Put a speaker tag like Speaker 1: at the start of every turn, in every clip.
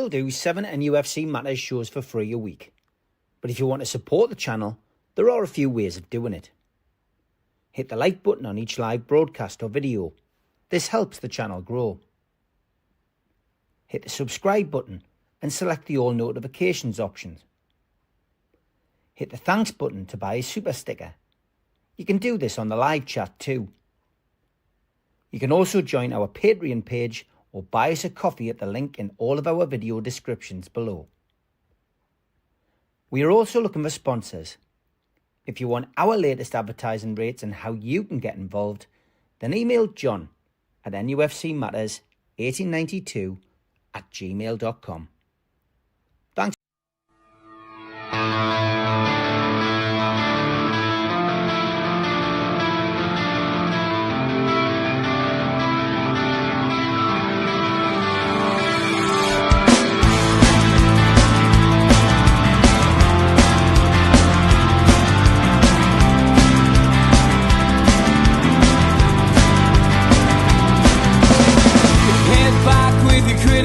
Speaker 1: still do 7 NUFC Matters shows for free a week. But if you want to support the channel, there are a few ways of doing it. Hit the like button on each live broadcast or video. This helps the channel grow. Hit the subscribe button and select the all notifications option. Hit the thanks button to buy a super sticker. You can do this on the live chat too. You can also join our Patreon page or buy us a coffee at the link in all of our video descriptions below. We are also looking for sponsors. If you want our latest advertising rates and how you can get involved, then email John at nufcmatters1892@gmail.com. Thanks.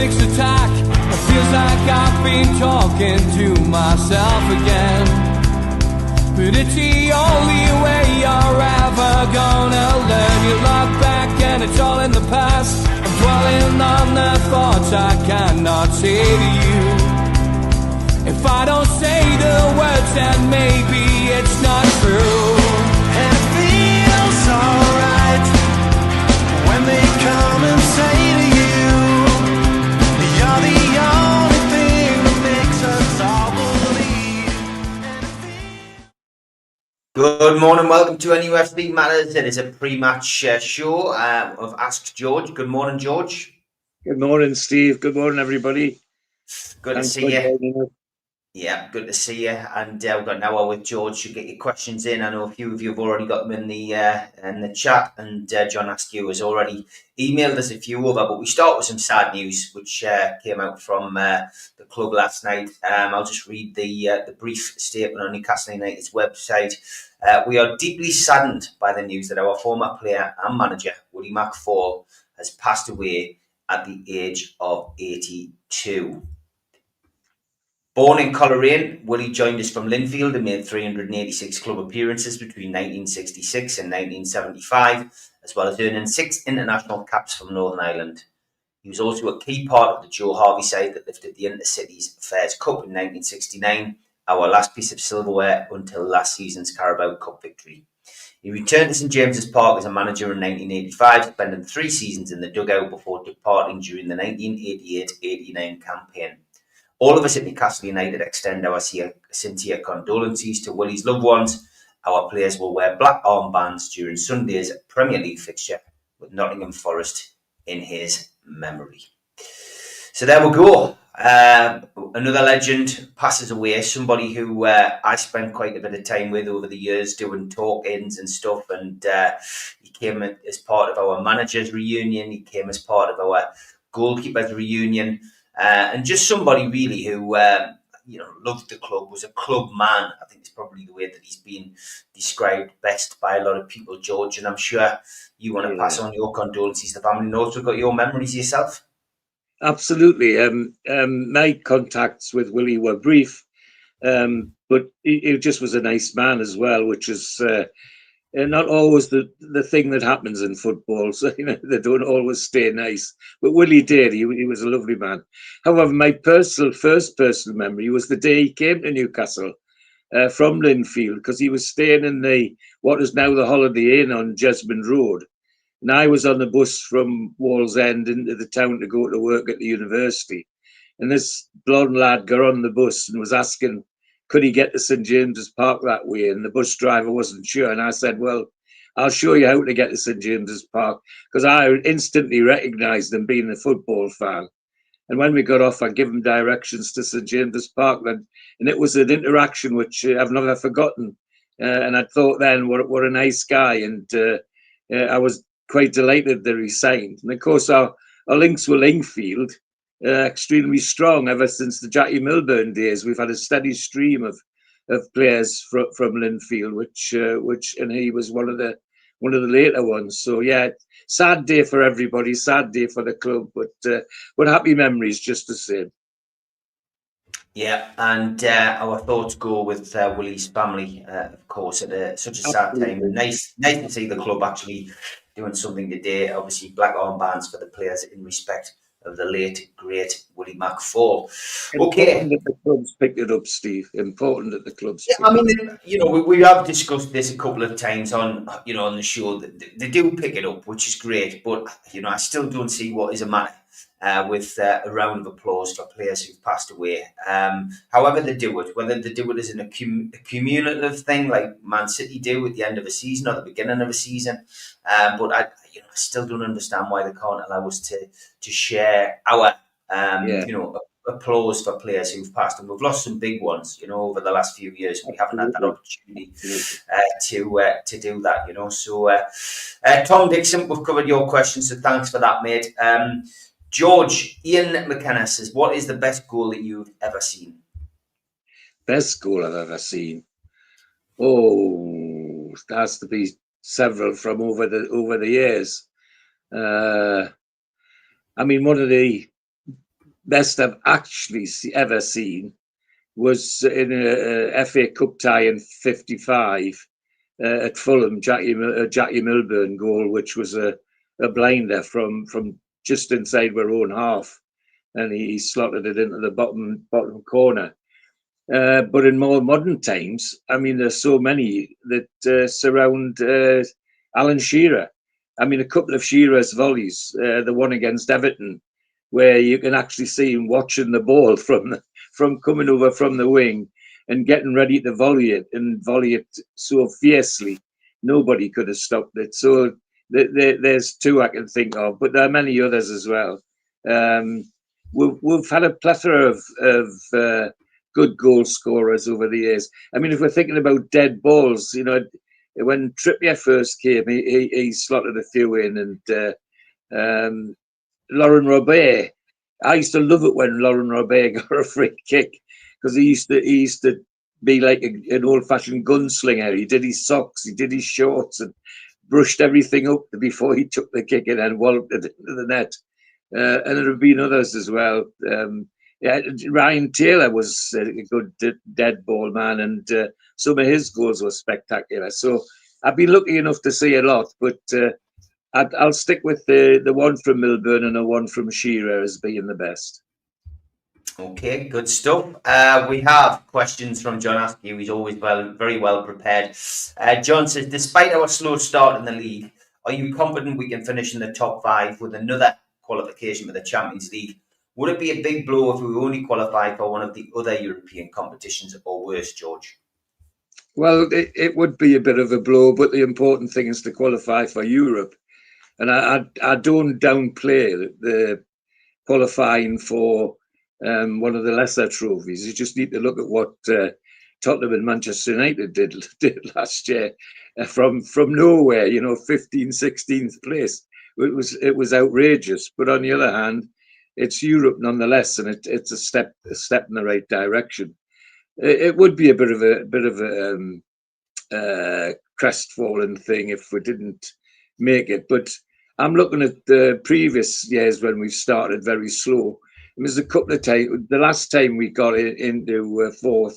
Speaker 2: Attack. It feels like I've been talking to myself again. But it's the only way you're ever gonna learn. You look back and it's all in the past. I'm dwelling on the thoughts I cannot say to you. If I don't say the words, then maybe it's not true. And it feels alright when they come and say to you, you're the only thing that makes us all believe.
Speaker 3: Good morning, welcome to NUFC Matters. It is a pre-match show of Ask George. Good morning, George.
Speaker 4: Good morning, Steve. Good morning, everybody.
Speaker 3: Good to see you. Yeah, good to see you. And we've got an hour with George to get your questions in. I know a few of you have already got them in the chat, and John Askew has already emailed us a few over. But we start with some sad news, which came out from the club last night. I'll just read the brief statement on Newcastle United's website. We are deeply saddened by the news that our former player and manager, Willie McFall, has passed away at the age of 82. Born in Coleraine, Willie joined us from Linfield and made 386 club appearances between 1966 and 1975, as well as earning 6 international caps from Northern Ireland. He was also a key part of the Joe Harvey side that lifted the Intercities Fairs Cup in 1969, our last piece of silverware until last season's Carabao Cup victory. He returned to St James's Park as a manager in 1985, spending 3 seasons in the dugout before departing during the 1988-89 campaign. All of us at Newcastle United extend our sincere condolences to Willie's loved ones. Our players will wear black armbands during Sunday's Premier League fixture with Nottingham Forest in his memory. So there we go. Another legend passes away. Somebody who I spent quite a bit of time with over the years doing talk-ins and stuff. And he came as part of our managers' reunion. He came as part of our goalkeepers' reunion. And just somebody really who, loved the club, was a club man. I think it's probably the way that he's been described best by a lot of people, George. And I'm sure you want to pass on your condolences to the family and also got your memories yourself.
Speaker 4: Absolutely. My contacts with Willie were brief, but he just was a nice man as well, which is not always the thing that happens in football. So, they don't always stay nice. But Willie did. He was a lovely man. However, my first personal memory was the day he came to Newcastle from Linfield, because he was staying in what is now the Holiday Inn on Jesmond Road. And I was on the bus from Wallsend into the town to go to work at the university. And this blonde lad got on the bus and was asking, could he get to St James's Park that way? And the bus driver wasn't sure. And I said, well, I'll show you how to get to St James's Park, because I instantly recognised him being a football fan. And when we got off, I gave him directions to St James's Park. And it was an interaction which I've never forgotten. And I thought then, what a nice guy. And I was quite delighted that he signed. And of course, our links with Linfield extremely strong ever since the Jackie Milburn days. We've had a steady stream of players from Linfield, which and he was one of the later ones. So yeah, sad day for everybody, sad day for the club, but happy memories just the same.
Speaker 3: Yeah, and our thoughts go with Willie's family, of course, at such a sad time. Nice to see the club actually doing something today. Obviously, black armbands for the players in respect of the late, great Willie McFall.
Speaker 4: Important
Speaker 3: Okay.
Speaker 4: that the clubs picked it up, Steve. Important that the clubs
Speaker 3: Yeah, I
Speaker 4: picked it up.
Speaker 3: mean, we have discussed this a couple of times on, on the show. That they do pick it up, which is great. But, I still don't see what is a matter with a round of applause for players who've passed away. However they do it, whether they do it as a cumulative thing like Man City do at the end of a season or the beginning of a season. But I still don't understand why they can't allow us to share our,
Speaker 4: Yeah,
Speaker 3: applause for players who've passed, and we've lost some big ones, over the last few years. We haven't had that
Speaker 4: absolutely.
Speaker 3: opportunity
Speaker 4: Absolutely.
Speaker 3: to do that, So, Tom Dixon, we've covered your questions, so thanks for that, mate. George Ian McKenna says, "What is the best goal that you've ever seen?"
Speaker 4: Best goal I've ever seen. Oh, there has to be several from over the years. I mean, one of the best I've actually ever seen was in a FA Cup tie in '55 at Fulham, Jackie Milburn goal, which was a blinder from just inside our own half, and he slotted it into the bottom corner. But in more modern times, I mean, there's so many that surround Alan Shearer. I mean, a couple of Shearer's volleys, the one against Everton, where you can actually see him watching the ball from coming over from the wing and getting ready to volley it so fiercely, nobody could have stopped it. So there's two I can think of, but there are many others as well. We've had a plethora of good goal scorers over the years. I mean, if we're thinking about dead balls, when Trippier first came, he slotted a few in, and Laurent Robert. I used to love it when Laurent Robert got a free kick because he used to be like an old-fashioned gunslinger. He did his socks, he did his shorts, and brushed everything up before he took the kick and then walloped it into the net. And there have been others as well. Yeah, Ryan Taylor was a good dead ball man, and some of his goals were spectacular. So I've been lucky enough to see a lot, but I'll stick with the one from Milburn and the one from Shearer as being the best.
Speaker 3: Okay, good stuff. We have questions from John Askew. He's always very well prepared. John says, "Despite our slow start in the league, are you confident we can finish in the top 5 with another qualification for the Champions League? Would it be a big blow if we only qualify for one of the other European competitions or worse, George?"
Speaker 4: Well, it would be a bit of a blow, but the important thing is to qualify for Europe. And I don't downplay the qualifying for one of the lesser trophies. You just need to look at what Tottenham and Manchester United did last year from nowhere. 15th, 16th place. It was outrageous. But on the other hand, it's Europe nonetheless, and it's a step in the right direction. It would be a bit of a crestfallen thing if we didn't make it, but I'm looking at the previous years when we started very slow. It was a couple of times. The last time we got into fourth,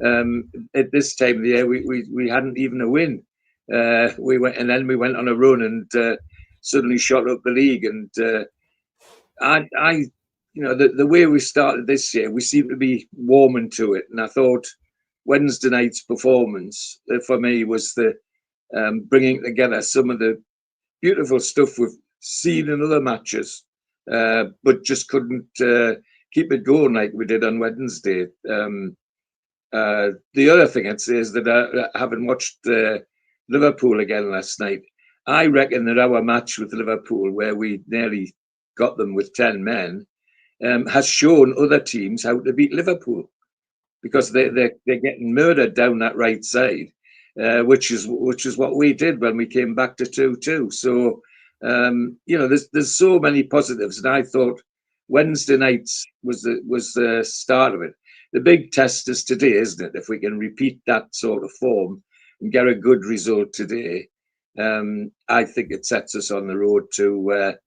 Speaker 4: at this time of the year, we hadn't even a win. We went on a run and suddenly shot up the league. And the way we started this year, we seem to be warming to it. And I thought Wednesday night's performance for me was the bringing together some of the beautiful stuff we've seen in other matches, but just couldn't keep it going like we did on Wednesday. The other thing I'd say is that having watched Liverpool again last night, I reckon that our match with Liverpool, where we nearly got them with 10 men, has shown other teams how to beat Liverpool, because they're getting murdered down that right side. Which is what we did when we came back to 2-2. So there's so many positives, and I thought Wednesday nights was the start of it. The big test is today, isn't it? If we can repeat that sort of form and get a good result today, I think it sets us on the road to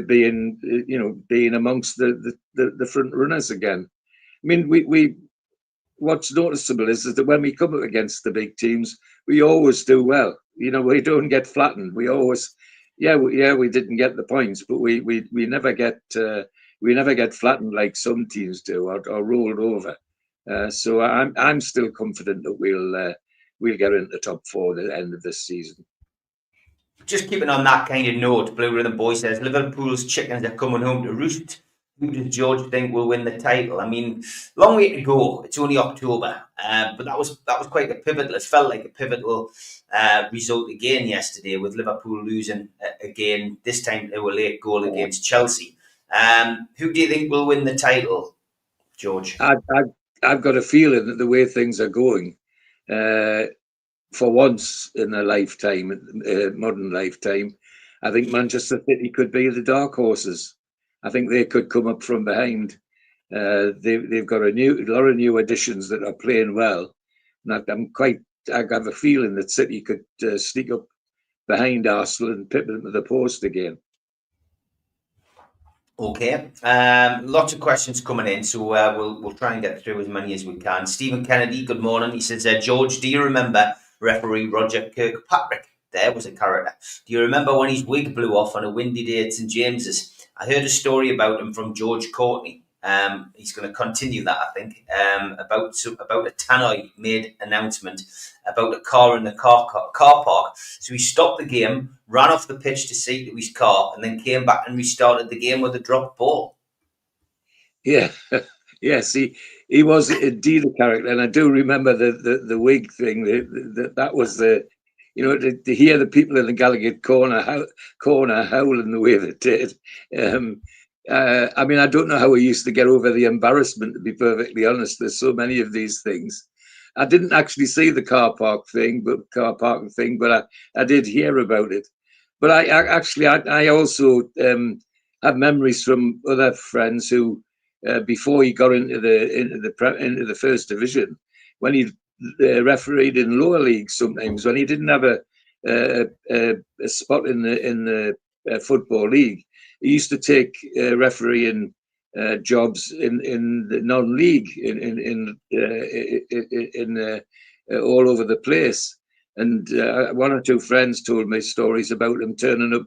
Speaker 4: being amongst the front runners again. mean, we what's noticeable is that when we come up against the big teams, we always do well. You know, we don't get flattened. We always, we didn't get the points, but we never get flattened like some teams do, or rolled over. So I'm still confident that we'll get into the top 4 at the end of this season.
Speaker 3: Just keeping on that kind of note, Blue Rhythm Boy says Liverpool's chickens are coming home to roost. Who does George think will win the title? I mean, long way to go. It's only October, but that was quite a pivotal. It felt like a pivotal result again yesterday, with Liverpool losing again. This time to a late goal against Chelsea. Who do you think will win the title, George?
Speaker 4: I've got a feeling that the way things are going, for once in a lifetime, modern lifetime, I think Manchester City could be the dark horses. I think they could come up from behind. They've got a lot of new additions that are playing well. And I have a feeling that City could sneak up behind Arsenal and pip them to the post again.
Speaker 3: Okay, lots of questions coming in, so we'll try and get through as many as we can. Stephen Kennedy, good morning. He says, George, do you remember referee Roger Kirkpatrick? There was a character. Do you remember when his wig blew off on a windy day at St James's? I heard a story about him from George Courtney. He's going to continue that, I think, about a tannoy made announcement about a car in the car park. So he stopped the game, ran off the pitch to see to his car, and then came back and restarted the game with a dropped ball.
Speaker 4: Yeah, yes, he was indeed a character, and I do remember the wig thing. That was the, you know, to hear the people in the Gallagher corner howling the way they did. I mean, I don't know how we used to get over the embarrassment, to be perfectly honest. There's so many of these things. I didn't actually see the car parking thing, but I did hear about it. But I also have memories from other friends who, before he got into the first division, when he refereed in lower leagues, sometimes when he didn't have a spot in the football league, he used to take refereeing jobs in the non-league in all over the place. And one or two friends told me stories about him turning up.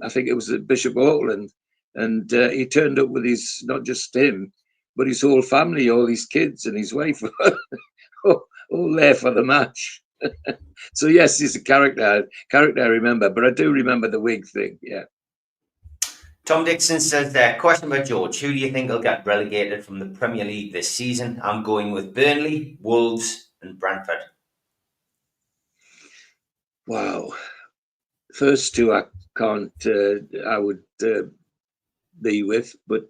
Speaker 4: I think it was at Bishop Auckland, and he turned up with not just him, but his whole family, all his kids and his wife, all there for the match. So yes, he's a character I remember, but I do remember the wig thing. Yeah.
Speaker 3: Tom Dixon says there, question about George. Who do you think will get relegated from the Premier League this season? I'm going with Burnley, Wolves and Brentford.
Speaker 4: Wow. First two I can't, I would be with, but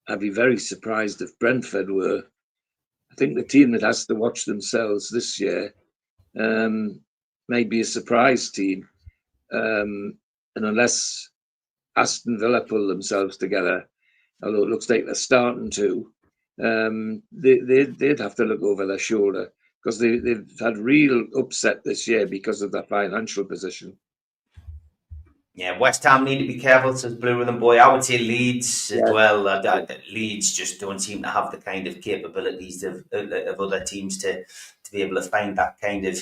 Speaker 4: I'd be very surprised if Brentford were. I think the team that has to watch themselves this year may be a surprise team. And unless Aston Villa pull themselves together, although it looks like they're starting to, they'd have to look over their shoulder, because they've had real upset this year because of their financial position.
Speaker 3: Yeah, West Ham need to be careful, says Blue Rhythm Boy. I would say Leeds as well. Leeds just don't seem to have the kind of capabilities of other teams to be able to find that kind of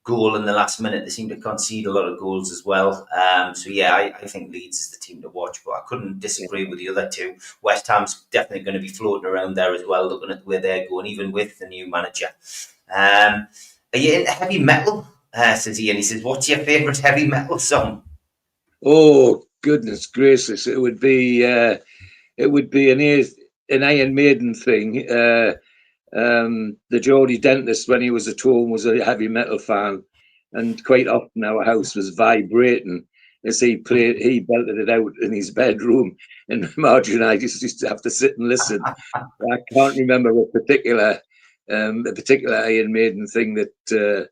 Speaker 3: goal in the last minute. They seem to concede a lot of goals as well. So yeah, I think Leeds is the team to watch, but I couldn't disagree with the other two. West Ham's definitely going to be floating around there as well, looking at where they're going, even with the new manager. Are you into heavy metal? Says Ian. He says, what's your favourite heavy metal song?
Speaker 4: Oh, goodness gracious! It would be an Iron Maiden thing. The Geordie dentist, when he was at home, was a heavy metal fan, and quite often our house was vibrating as he belted it out in his bedroom, and Margie and I just have to sit and listen. I can't remember a particular Iron Maiden thing that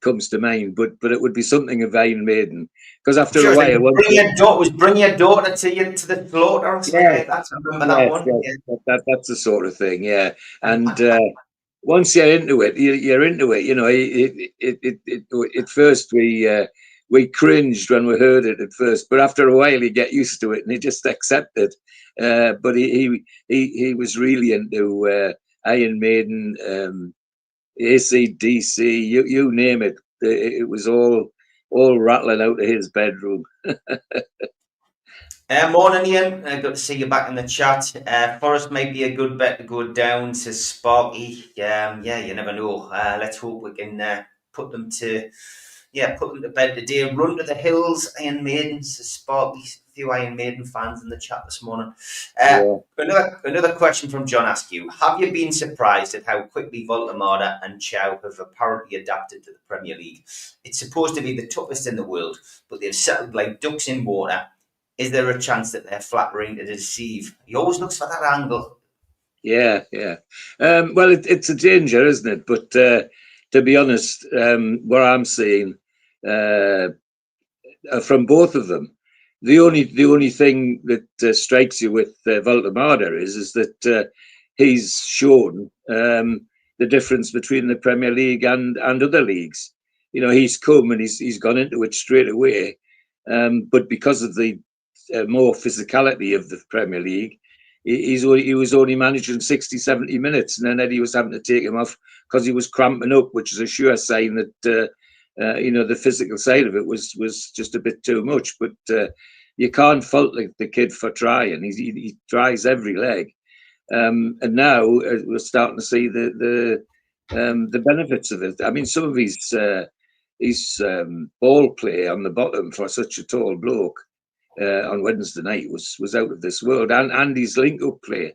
Speaker 4: comes to mind, but it would be something of Iron Maiden, because after a while,
Speaker 3: bring your daughter to the slaughter or something like that. I remember that one.
Speaker 4: Yes, that's the sort of thing, yeah. And once you're into it, you're into it. You know, at first we cringed when we heard it at first, but after a while you get used to it and you just accept it. But he was really into Iron Maiden, AC/DC, you name it. It was all rattling out of his bedroom.
Speaker 3: Morning, Ian. Good to see you back in the chat. Forest may be a good bet to go down to Sparky. Yeah, you never know. Let's hope we can put them to bed today. Run to the hills, Iron Maiden. Sparky, a few Iron Maiden fans in the chat this morning.
Speaker 4: Yeah.
Speaker 3: Another question from John Askew. Have you been surprised at how quickly Voltemada and Chow have apparently adapted to the Premier League? It's supposed to be the toughest in the world, but they've settled like ducks in water. Is there a chance that they're flattering to deceive? He always looks for that angle.
Speaker 4: Yeah. Well, it's a danger, isn't it? But to be honest, what I'm seeing from both of them, the only thing that strikes you with Voltemada is that he's shown the difference between the Premier League and other leagues. He's come and he's gone into it straight away, but because of the more physicality of the Premier League, he was only managing 60, 70 minutes, and then Eddie was having to take him off because he was cramping up, which is a sure sign that the physical side of it was just a bit too much. But you can't fault the kid for trying. He tries every leg, and now we're starting to see the benefits of it. I mean, some of his ball play on the bottom for such a tall bloke on Wednesday night was out of this world, and his link-up play.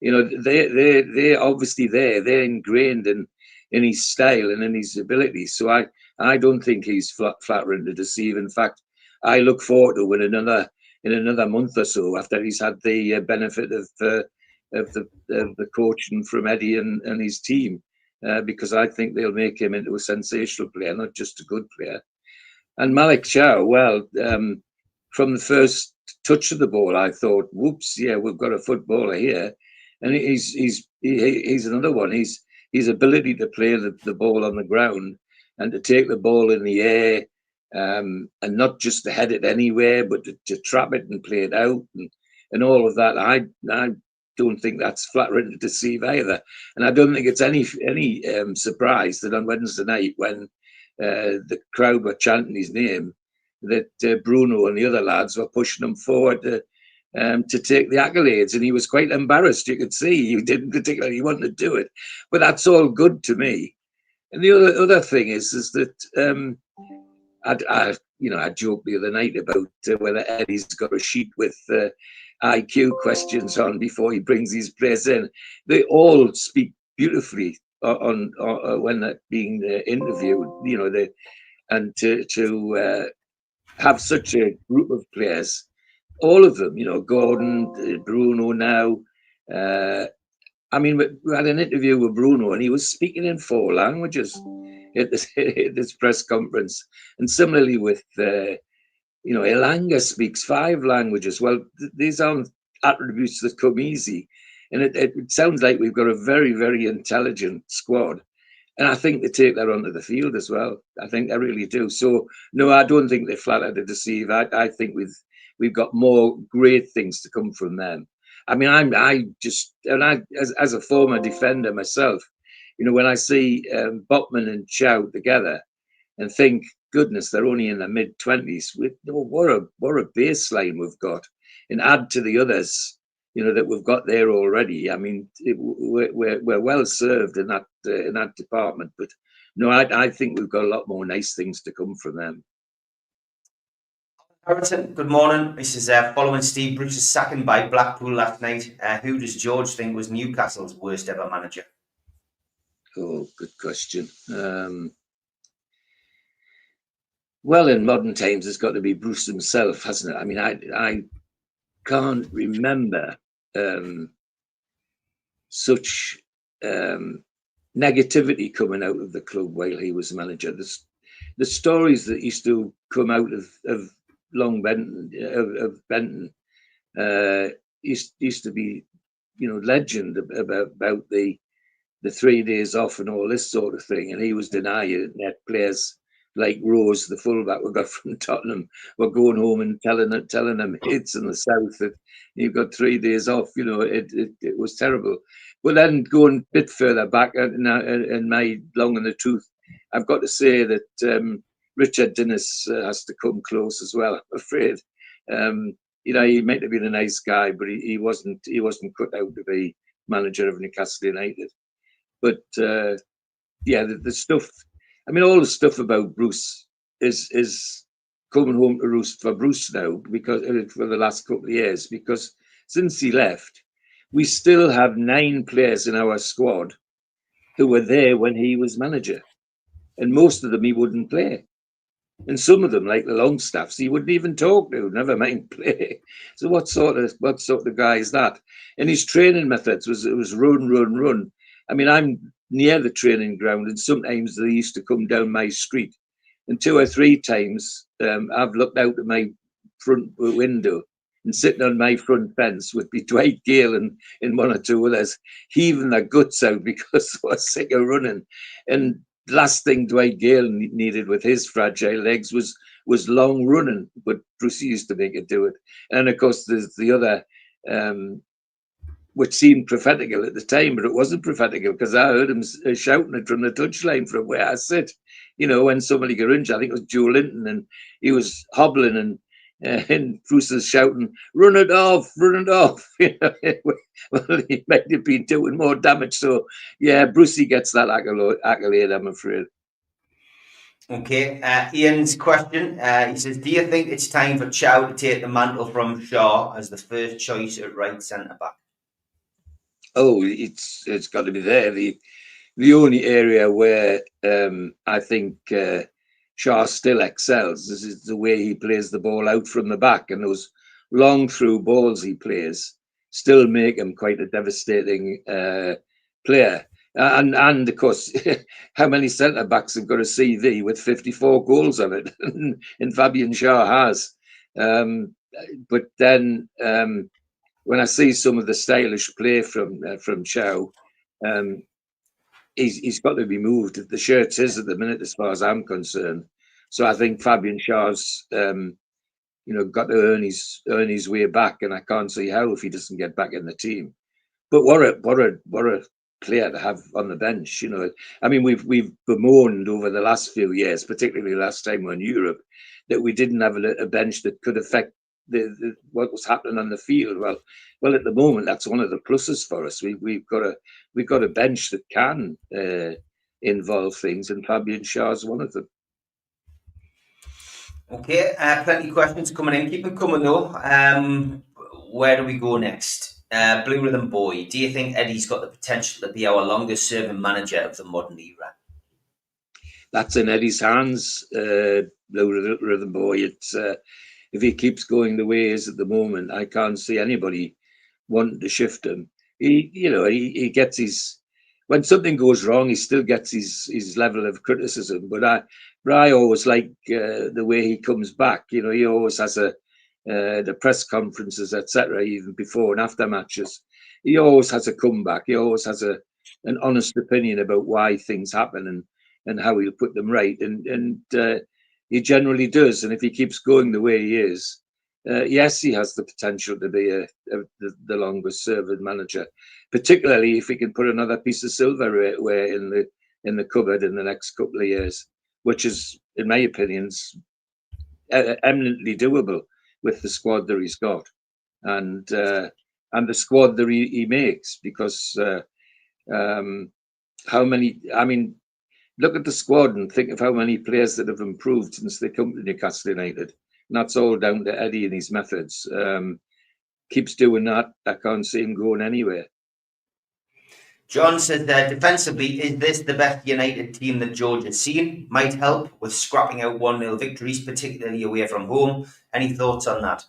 Speaker 4: They're obviously they're ingrained in his style and in his abilities. So I don't think he's flattering to deceive. In fact, I look forward to in another month or so, after he's had the benefit of the coaching from Eddie and his team, because I think they'll make him into a sensational player, not just a good player. And Malik Chow, well, from the first touch of the ball, I thought, whoops, yeah, we've got a footballer here. And he's another one. His ability to play the ball on the ground and to take the ball in the air, and not just to head it anywhere, but to trap it and play it out and all of that. I don't think that's flattering to deceive either. And I don't think it's any surprise that on Wednesday night, when the crowd were chanting his name, that Bruno and the other lads were pushing him forward to take the accolades, and he was quite embarrassed. You could see he didn't particularly want to do it, but that's all good to me. And the other thing is that I joked the other night about whether Eddie's got a sheet with IQ questions on before he brings his players in. They all speak beautifully on when they're being interviewed. And to have such a group of players, all of them, Gordon, Bruno now. I mean, we had an interview with Bruno and he was speaking in 4 languages at this press conference. And similarly with, Elanga speaks 5 languages. Well, these aren't attributes that come easy. And it sounds like we've got a very, very intelligent squad. And I think they take that onto the field as well. I think they really do. So, no, I don't think they're flattered to deceive. I think we've got more great things to come from them. I mean, as a former defender myself, when I see Botman and Chow together and think, goodness, they're only in their mid-20s. What a baseline we've got, and add to the others, that we've got there already. I mean, we're well served in that department. But no, I think we've got a lot more nice things to come from them.
Speaker 3: Harrington, good morning. This is following Steve Bruce's sacking by Blackpool last night. Who does George think was Newcastle's worst ever manager?
Speaker 4: Oh, good question. Well, in modern times, it's got to be Bruce himself, hasn't it? I mean, I can't remember such negativity coming out of the club while he was manager. The stories that used to come out of Long Benton, of Benton, used to be, legend about the 3 days off and all this sort of thing. And he was denying it. Net players like Rose, the fullback we got from Tottenham, were going home and telling them mates in the south that you've got 3 days off. It was terrible. But then going a bit further back in my long in the tooth, I've got to say that Richard Dennis has to come close as well, I'm afraid. He might have been a nice guy, but he wasn't cut out to be manager of Newcastle United. But the stuff. I mean, all the stuff about Bruce is coming home to roost for Bruce now, because for the last couple of years, because since he left, we still have 9 players in our squad who were there when he was manager, and most of them he wouldn't play. And some of them, like the Longstaffs, he wouldn't even talk to, never mind play. So what sort of guy is that? And his training methods was run. I mean, I'm near the training ground, and sometimes they used to come down my street. And 2 or 3 times, I've looked out of my front window, and sitting on my front fence would be Dwight Gale and 1 or 2 others, heaving their guts out because they were sick of running. And last thing Dwight Gale needed with his fragile legs was long running, but Brucey used to make it do it. And of course, there's the other, which seemed prophetical at the time, but it wasn't prophetical, because I heard him shouting it from the touchline from where I sit. When somebody got injured, I think it was Joe Linton, and he was hobbling, and Bruce was shouting, "Run it off, run it off!" Well, he might have been doing more damage. So, yeah, Brucey gets that accolade, I'm afraid.
Speaker 3: Okay, Ian's question. He says, "Do you think it's time for Chow to take the mantle from Shaw as the first choice at right centre back?"
Speaker 4: Oh, it's got to be there. The only area where I think Shaw still excels is the way he plays the ball out from the back, and those long through balls he plays still make him quite a devastating player. And of course, how many centre backs have got a CV with 54 goals on it? And Fabian Shaw has. But then when I see some of the stylish play from Chow, he's got to be moved. The shirt's his at the minute, as far as I'm concerned. So I think Fabian Shaw's, got to earn his way back, and I can't see how if he doesn't get back in the team. But what a player to have on the bench. I mean, we've bemoaned over the last few years, particularly last time we were in Europe, that we didn't have a bench that could affect what was happening on the field. Well, at the moment, that's one of the pluses for us. We've got a bench that can involve things, and Fabian Shaw's one of them.
Speaker 3: Okay, plenty of questions coming in. Keep them coming though. Where do we go next? Blue Rhythm Boy, do you think Eddie's got the potential to be our longest serving manager of the modern era?
Speaker 4: That's in Eddie's hands, Blue Rhythm Boy. It's if he keeps going the way he is at the moment, I can't see anybody wanting to shift him. He gets his, when something goes wrong, he still gets his level of criticism. But I always like the way he comes back. He always has the press conferences, etc., even before and after matches. He always has a comeback. He always has an honest opinion about why things happen and how he'll put them right. And he generally does. And if he keeps going the way he is, yes, he has the potential to be the longest serving manager, particularly if he can put another piece of silverware in the cupboard in the next couple of years, which is, in my opinion, eminently doable with the squad that he's got, and the squad that he makes. Because how many? I mean, look at the squad and think of how many players that have improved since they come to Newcastle United. And that's all down to Eddie and his methods. Keeps doing that. I can't see him going anywhere.
Speaker 3: John said that defensively, is this the best United team that George has seen? Might help with scrapping out 1-0 victories, particularly away from home. Any thoughts on that?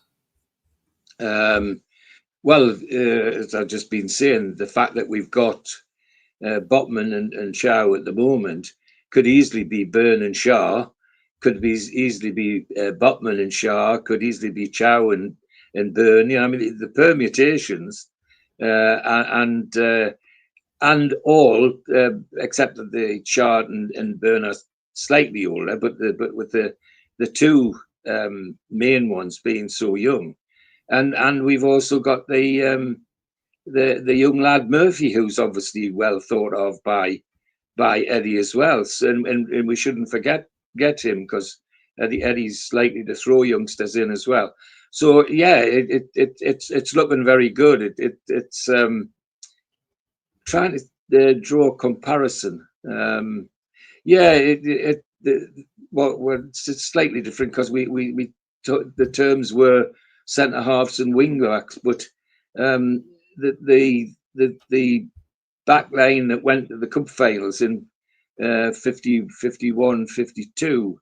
Speaker 4: Well, as I've just been saying, the fact that we've got Botman and Chow at the moment could easily be Byrne and Shaw, could easily be Botman and Shaw, could easily be Chow and Byrne. I mean, the permutations and all except that the Shaw and Byrne are slightly older, but with the two main ones being so young, and we've also got the young lad Murphy, who's obviously well thought of by Eddie as well. So, and we shouldn't forget him, because Eddie's likely to throw youngsters in as well. So yeah, it's looking very good. It's trying to draw a comparison. Yeah, it's slightly different, because we the terms were centre halves and wing backs, but the back line that went to the cup finals in 50, 51, 52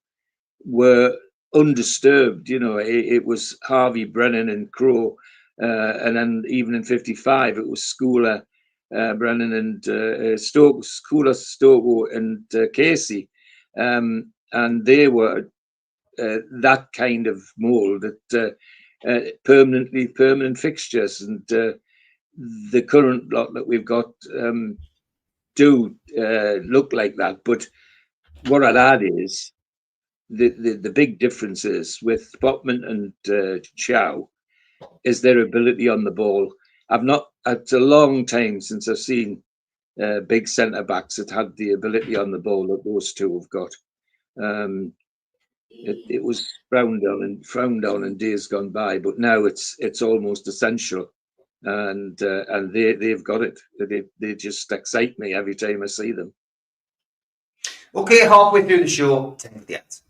Speaker 4: were undisturbed. You know, it was Harvey, Brennan, and Crowe, and then even in 55 it was Schooler, Brennan, and Schooler, Stoko, and Casey, and they were that kind of mould, that permanent fixtures, and the current lot that we've got do look like that. But what I'd add is the big differences with Botman and Chow is their ability on the ball. It's a long time since I've seen big centre backs that had the ability on the ball that those two have got. It was frowned on in days gone by, but now it's almost essential, and they've got it. They just excite me every time I see them.
Speaker 3: Okay, halfway through the show, time for the ads.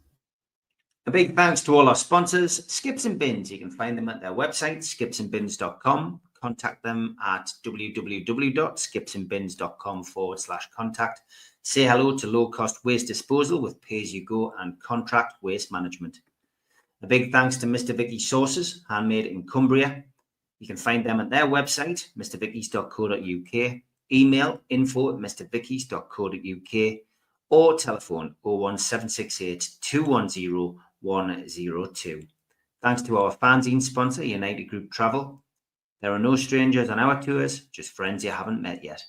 Speaker 3: A big thanks to all our sponsors, Skips and Bins. You can find them at their website, skipsandbins.com. Contact them at www.skipsandbins.com/contact. Say hello to low-cost waste disposal with pay-as-you-go and contract waste management. A big thanks to Mr. Vicky's Sauces, handmade in Cumbria. You can find them at their website, mrvickies.co.uk, email info@mrvickies.co.uk, or telephone 01768 210 102. Thanks to our fanzine sponsor, United Group Travel. There are no strangers on our tours, just friends you haven't met yet.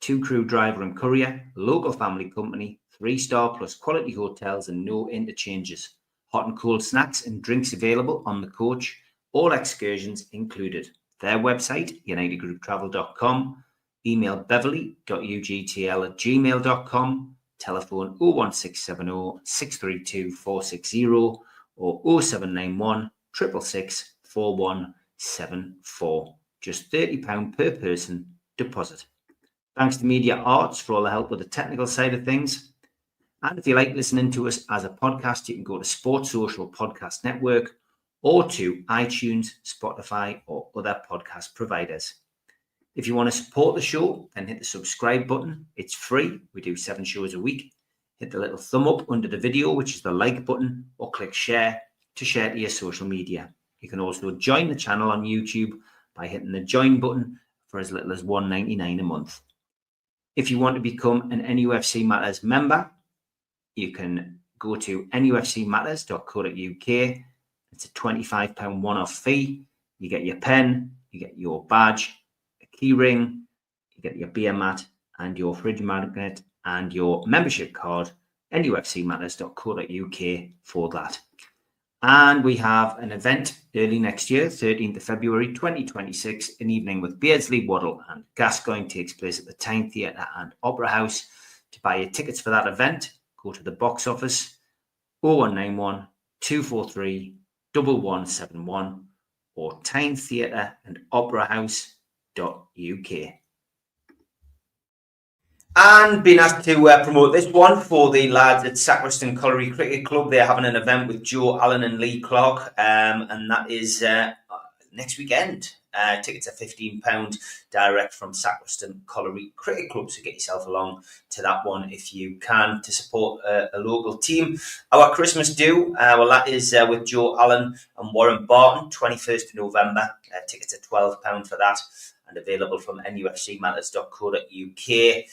Speaker 3: 2-crew driver and courier, local family company, 3-star plus quality hotels and no interchanges. Hot and cold snacks and drinks available on the coach, all excursions included. Their website, unitedgrouptravel.com, email beverly.ugtl@gmail.com, telephone 01670 632 460 or 0791 666 4174. Just £30 per person deposit. Thanks to Media Arts for all the help with the technical side of things. And if you like listening to us as a podcast, you can go to Sports Social Podcast Network or to iTunes, Spotify, or other podcast providers. If you want to support the show, then hit the subscribe button. It's free. We do 7 shows a week. Hit the little thumb up under the video, which is the like button, or click share to share to your social media. You can also join the channel on YouTube by hitting the join button for as little as $1.99 a month. If you want to become an NUFC Matters member, you can go to nufcmatterspodcast.co.uk. It's a £25 one-off fee. You get your pen, you get your badge, a key ring, you get your beer mat and your fridge magnet and your membership card, nufcmatterspodcast.co.uk for that. And we have an event early next year, 13th of February 2026, an evening with Beardsley, Waddle and Gascoigne takes place at the Tyne Theatre and Opera House. To buy your tickets for that event, go to the box office 0191 243 1171 or Tyne Theatre and Opera House.uk. And being asked to promote this one for the lads at Sacriston Colliery Cricket Club. They're having an event with Joe Allen and Lee Clark, and that is next weekend. Tickets are £15 direct from Sacriston Colliery Cricket Club, so get yourself along to that one if you can to support a local team. Our Christmas do, well, that is with Joe Allen and Warren Barton, 21st of November. Tickets are £12 for that. and available from nufcmatterspodcast.co.uk.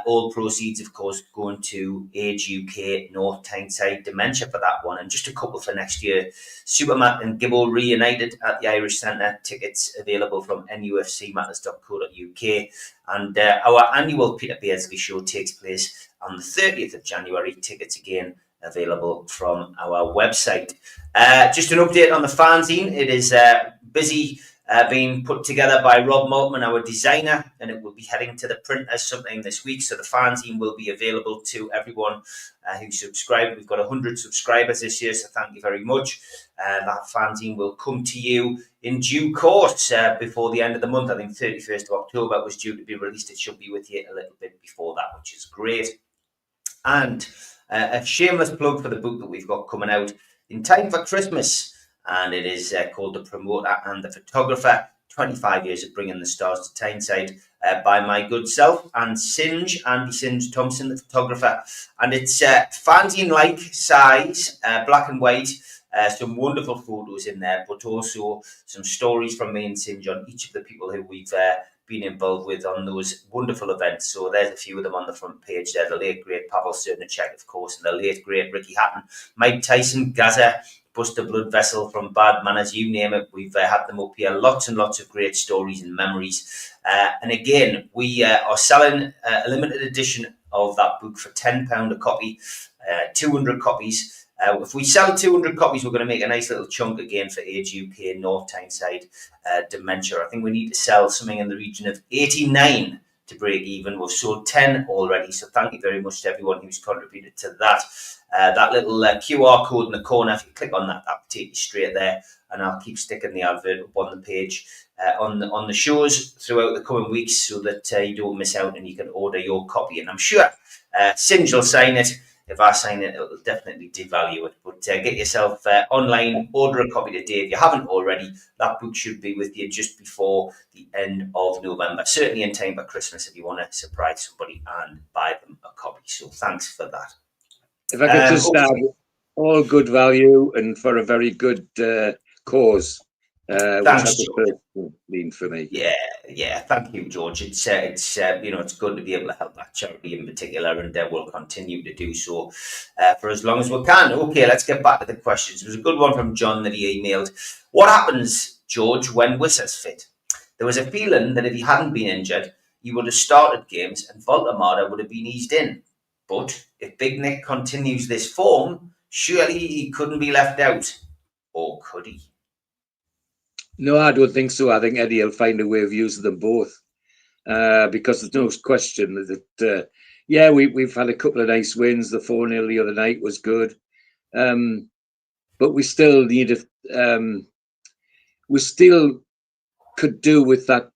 Speaker 3: All proceeds, of course, going to Age UK North Tyneside Dementia for that one. And just a couple for next year. Supermat and Gibbo reunited at the Irish Centre. Tickets available from nufcmatters.co.uk. And our annual Peter Beardsley show takes place on the 30th of January. Tickets again available from our website. Just an update on the fanzine. It is busy being put together by Rob Maltman, our designer, and it will be heading to the printers sometime this week. So the fanzine will be available to everyone who subscribed. We've got 100 subscribers this year, so thank you very much. That fanzine will come to you in due course before the end of the month. I think 31st of October was due to be released. It should be with you a little bit before that, which is great. And a shameless plug for the book that we've got coming out in time for Christmas. And it is called The Promoter and the Photographer, 25 years of bringing the stars to Tyneside, by my good self and Andy Singe Thompson, the photographer. And it's fanzine-like size, black and white, some wonderful photos in there, but also some stories from me and Singe on each of the people who we've been involved with on those wonderful events. So there's a few of them on the front page there. The late, great Pavel Srnicek, of course, and the late, great Ricky Hatton, Mike Tyson, Gaza, Buster Blood Vessel from Bad Manners, you name it. We've had them up here. Lots and lots of great stories and memories. And again, we are selling a limited edition of that book for £10 a copy, 200 copies. If we sell 200 copies, we're going to make a nice little chunk again for Age UK North Tyneside Dementia. I think we need to sell something in the region of 89 to break even. We've sold 10 already, so thank you very much to everyone who's contributed to that. That little QR code in the corner, if you click on that, that'll take you straight there, and I'll keep sticking the advert up on the page on the shows throughout the coming weeks so that you don't miss out and you can order your copy. And I'm sure Singe will sign it. If I sign it, it'll definitely devalue it. But get yourself online, order a copy today. If you haven't already, that book should be with you just before the end of November. Certainly in time for Christmas if you want to surprise somebody and buy them a copy. So thanks for that.
Speaker 4: If I could just add, all good value and for a very good cause, which has the first been for me.
Speaker 3: Yeah. Thank you, George. It's it's good to be able to help that charity in particular, and we'll continue to do so for as long as we can. Okay, let's get back to the questions. It was a good one from John that he emailed. What happens, George, when Wissa's fit? There was a feeling that if he hadn't been injured, he would have started games and Voltamada would have been eased in. But if Big Nick continues this form, surely he couldn't be left out. Or could he?
Speaker 4: No, I don't think so. I think Eddie will find a way of using them both. Because there's no question that, we've had a couple of nice wins. The 4-0 the other night was good. But we still needed, we still could do with that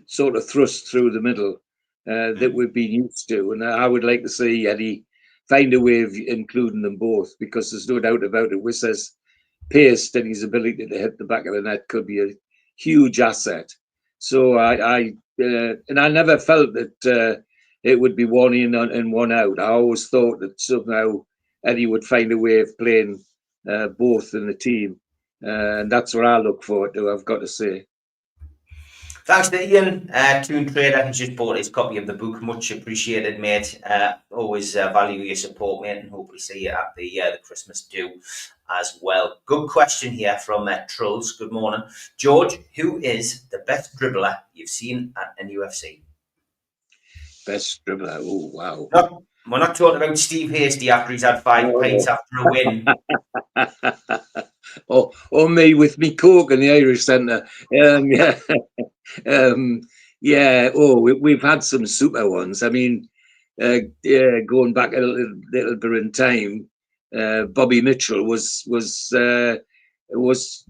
Speaker 4: sort of thrust through the middle that we've been used to. And I would like to see Eddie find a way of including them both, because there's no doubt about it. Wissa's pace and his ability to hit the back of the net could be a huge asset. So I never felt that it would be one in and one out. I always thought that somehow Eddie would find a way of playing both in the team. And that's what I look forward to, I've got to say.
Speaker 3: Thanks to Ian, Toon Trader, who's just bought his copy of the book. Much appreciated, mate. Always value your support, mate, and hopefully see you at the Christmas do as well. Good question here from Trulls. Good morning. George, who is the best dribbler you've seen at NUFC?
Speaker 4: Best dribbler? Oh, wow.
Speaker 3: No, we're not talking about Steve Hasty after he's had 5 pints after a win.
Speaker 4: or me with me Coke in the Irish Centre. We've had some super ones. I mean, going back a little bit in time, Bobby Mitchell was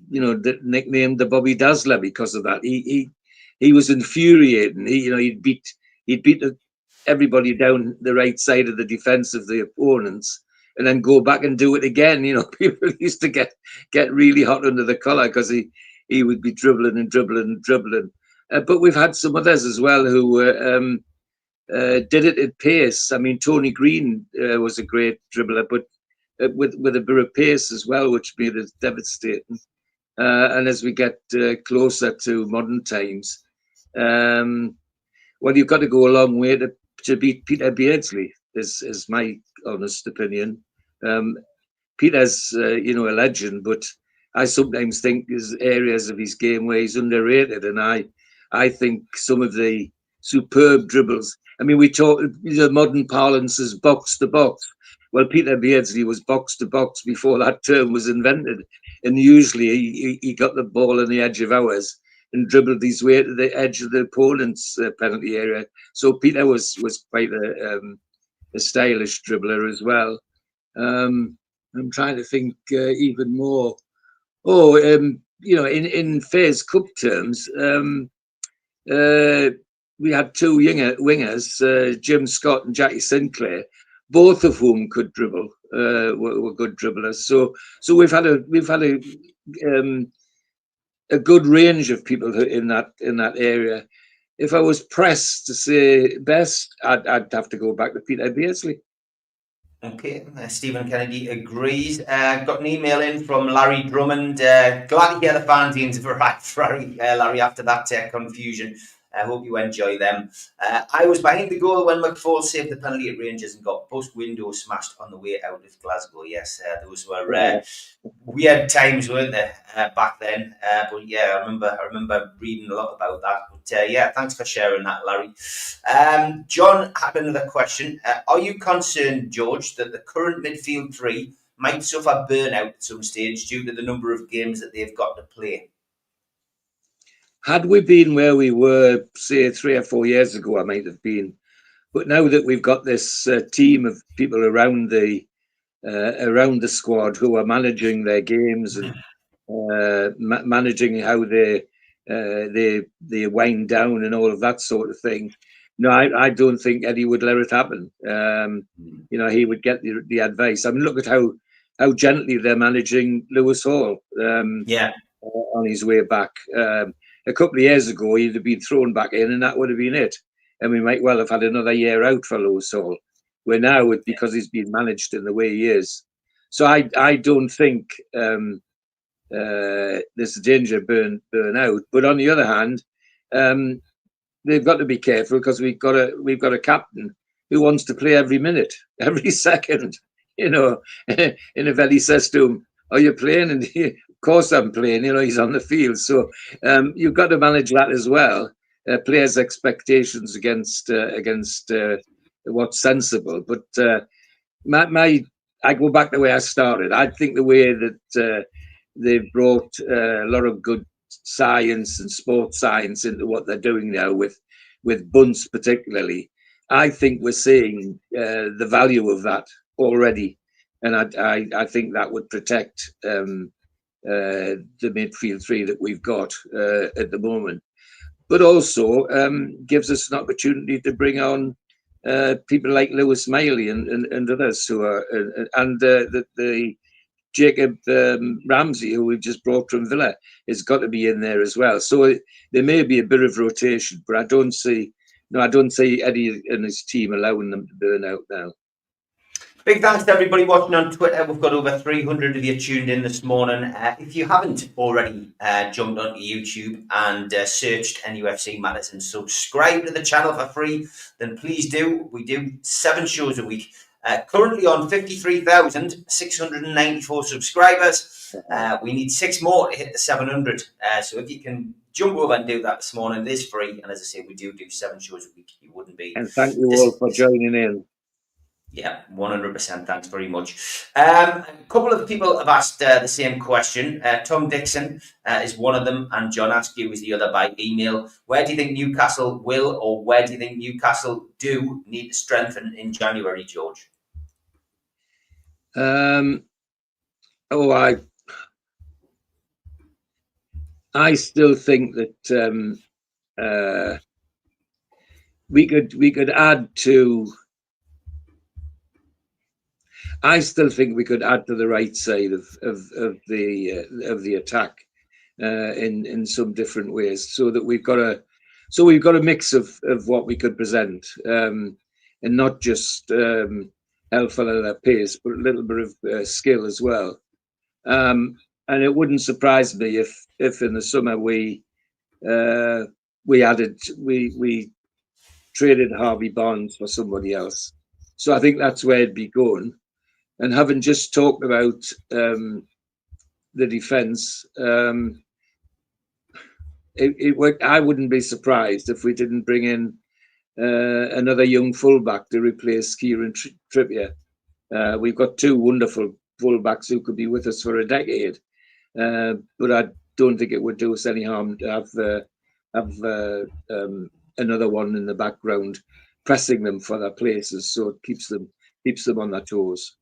Speaker 4: nicknamed the Bobby Dazzler because of that. He was infuriating. He'd beat everybody down the right side of the defence of the opponents, and then go back and do it again. People used to get really hot under the collar because he would be dribbling and dribbling and dribbling. But we've had some others as well who did it at pace. I mean, Tony Green was a great dribbler, but with a bit of pace as well, which made it devastating. And as we get closer to modern times, well, you've got to go a long way to beat Peter Beardsley, is my honest opinion. Peter's, a legend, but I sometimes think there's areas of his game where he's underrated, and I think some of the superb dribbles. I mean, we talk the modern parlance is box to box. Well, Peter Beardsley was box to box before that term was invented, and usually he got the ball on the edge of ours and dribbled his way to the edge of the opponent's penalty area. So Peter was quite a stylish dribbler as well. I'm trying to think even more. In Fair's Cup terms, we had two wingers, Jim Scott and Jackie Sinclair, both of whom could dribble, were good dribblers. So we've had a good range of people in that area. If I was pressed to say best, I'd have to go back to Peter Beardsley.
Speaker 3: Okay, Stephen Kennedy agrees. Got an email in from Larry Drummond. Glad to hear the fans have arrived, Larry, after that confusion. I hope you enjoy them. I was behind the goal when McFall saved the penalty at Rangers and got post window smashed on the way out of Glasgow. Yes, those were weird times, weren't they, back then? But yeah, I remember reading a lot about that. But yeah, thanks for sharing that, Larry. John had another question. Are you concerned, George, that the current midfield three might suffer burnout at some stage due to the number of games that they've got to play?
Speaker 4: Had we been where we were, say, 3 or 4 years ago, I might have been. But now that we've got this team of people around the squad who are managing their games and managing how they wind down and all of that sort of thing, no, I don't think Eddie would let it happen. He would get the advice. I mean, look at how gently they're managing Lewis Hall. On his way back. A couple of years ago, he'd have been thrown back in, and that would have been it. And we might well have had another year out for Lewis Hall. Where now, because he's been managed in the way he is. So I don't think there's a danger of burn out. But on the other hand, they've got to be careful because we've got a captain who wants to play every minute, every second. In a Valley says to him, "Are you playing?" And of course I'm playing. He's on the field. So you've got to manage that as well. Players' expectations against what's sensible. But I go back the way I started. I think the way that they've brought a lot of good science and sports science into what they're doing now with bunts particularly, I think we're seeing the value of that already, and I think that would protect the midfield three that we've got at the moment, but also gives us an opportunity to bring on people like Lewis Miley and others who are and the Jacob Ramsey, who we've just brought from Villa, has got to be in there as well. So there may be a bit of rotation, but I don't see Eddie and his team allowing them to burn out now.
Speaker 3: Big thanks to everybody watching on Twitter. We've got over 300 of you tuned in this morning. If you haven't already jumped onto YouTube and searched NUFC Matters and subscribed to the channel for free, then please do. We do 7 shows a week. Currently on 53,694 subscribers. We need 6 more to hit the 700. So if you can jump over and do that this morning, it is free. And as I say, we do 7 shows a week. You wouldn't be.
Speaker 4: And thank you all for joining in.
Speaker 3: Yeah, 100%. Thanks very much. A couple of people have asked the same question. Tom Dixon is one of them, and John Askew is the other by email. Where do you think Newcastle will, or where do you think Newcastle do need to strengthen in January, George?
Speaker 4: I still think that we could add to. I still think we could add to the right side of the attack in some different ways, so that we've got a mix of what we could present, and not just hell pace, but a little bit of skill as well. And it wouldn't surprise me if in the summer we we traded Harvey Barnes for somebody else. So I think that's where it'd be going. And having just talked about the defence, I wouldn't be surprised if we didn't bring in another young fullback to replace Kieran Trippier. We've got two wonderful fullbacks who could be with us for a decade, but I don't think it would do us any harm to have another one in the background pressing them for their places, so it keeps them on their toes.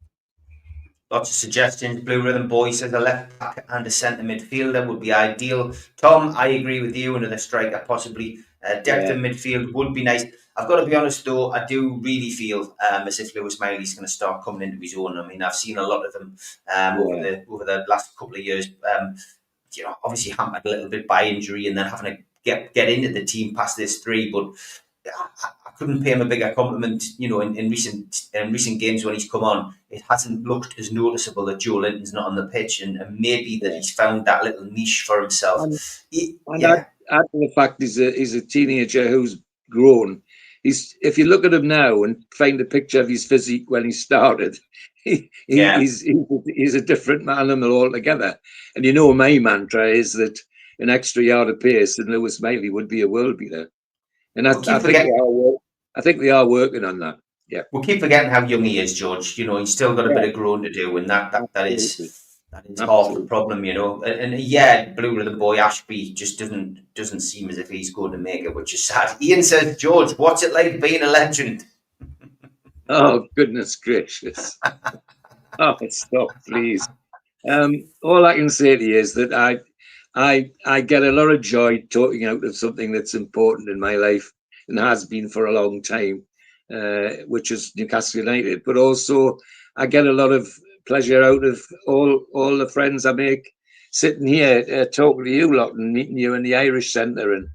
Speaker 3: Lots of suggestions. Blue Rhythm Boy says a left back and a centre midfielder would be ideal. Tom, I agree with you. Another striker, possibly. Depth in midfield would be nice. I've got to be honest, though, I do really feel as if Lewis Miley's going to start coming into his own. I mean, I've seen a lot of them over the last couple of years. Obviously hampered a little bit by injury and then having to get into the team past this 3, but I couldn't pay him a bigger compliment. In recent games when he's come on, it hasn't looked as noticeable that Joe Linton's not on the pitch, and maybe that he's found that little niche for himself.
Speaker 4: Add to the fact he's a teenager who's grown. If you look at him now and find a picture of his physique when he started, he's a different animal altogether. And my mantra is that an extra yard of pace and Lewis Miley would be a world beater. And I think they are working on that. Yeah,
Speaker 3: we'll keep forgetting how young he is, George. He's still got a bit of growing to do, and that is half the problem. And Blue Rhythm Boy Ashby just doesn't seem as if he's going to make it, which is sad. Ian says, George, what's it like being a legend?
Speaker 4: Oh, goodness gracious! Oh, stop, please. All I can say to you is that I get a lot of joy talking out of something that's important in my life and has been for a long time, which is Newcastle United. But also, I get a lot of pleasure out of all the friends I make sitting here talking to you lot and meeting you in the Irish Centre and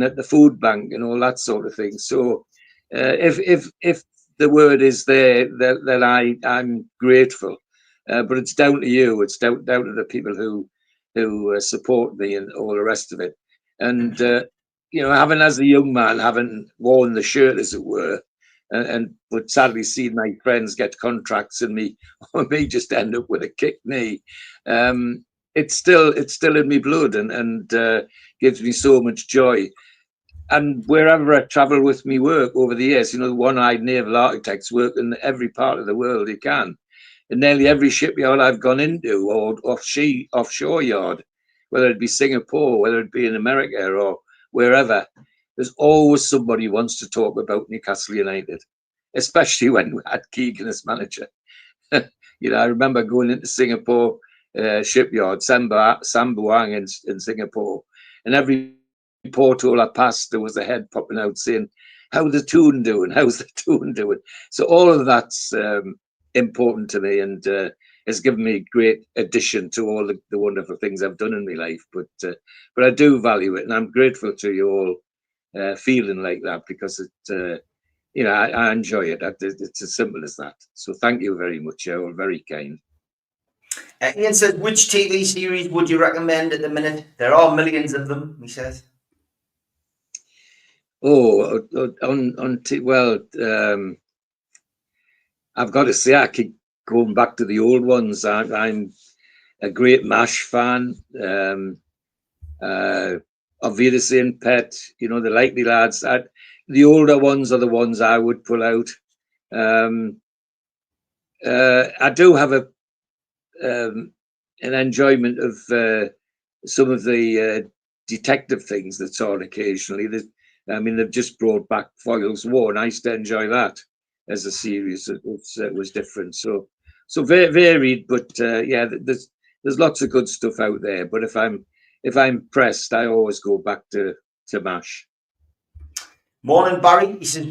Speaker 4: at the food bank and all that sort of thing. So, if the word is there, then I'm grateful. But it's down to you. It's down to the people who support me and all the rest of it. And having as a young man, having worn the shirt, as it were, but sadly seen my friends get contracts and me just end up with a kicked knee. It's still in my blood and gives me so much joy. And wherever I travel with me work over the years, one-eyed naval architects work in every part of the world you can. In nearly every shipyard I've gone into, or offshore yard, whether it be Singapore, whether it be in America or wherever, there's always somebody who wants to talk about Newcastle United, especially when we had Keegan as manager. I remember going into Singapore shipyard, Sambuang in Singapore, and every porthole I passed, there was a head popping out saying, "How's the tune doing? How's the tune doing?" So all of that's important to me and has given me a great addition to all the wonderful things I've done in my life. But I do value it, and I'm grateful to you all feeling like that, because I enjoy it. It's as simple as that. So thank you very much. You're all very kind.
Speaker 3: Ian says, which TV series would you recommend at the minute? There are millions of them, he says.
Speaker 4: I've got to say, I keep going back to the old ones. I'm a great MASH fan. Auf Wiedersehen, Pet, the Likely Lads. The older ones are the ones I would pull out. I do have an enjoyment of some of the detective things that's on occasionally. They've just brought back Foyle's War, and I used to enjoy that as a series. It was different, so very varied. But there's lots of good stuff out there. But if I'm pressed, I always go back to MASH.
Speaker 3: Morning, Barry. He says,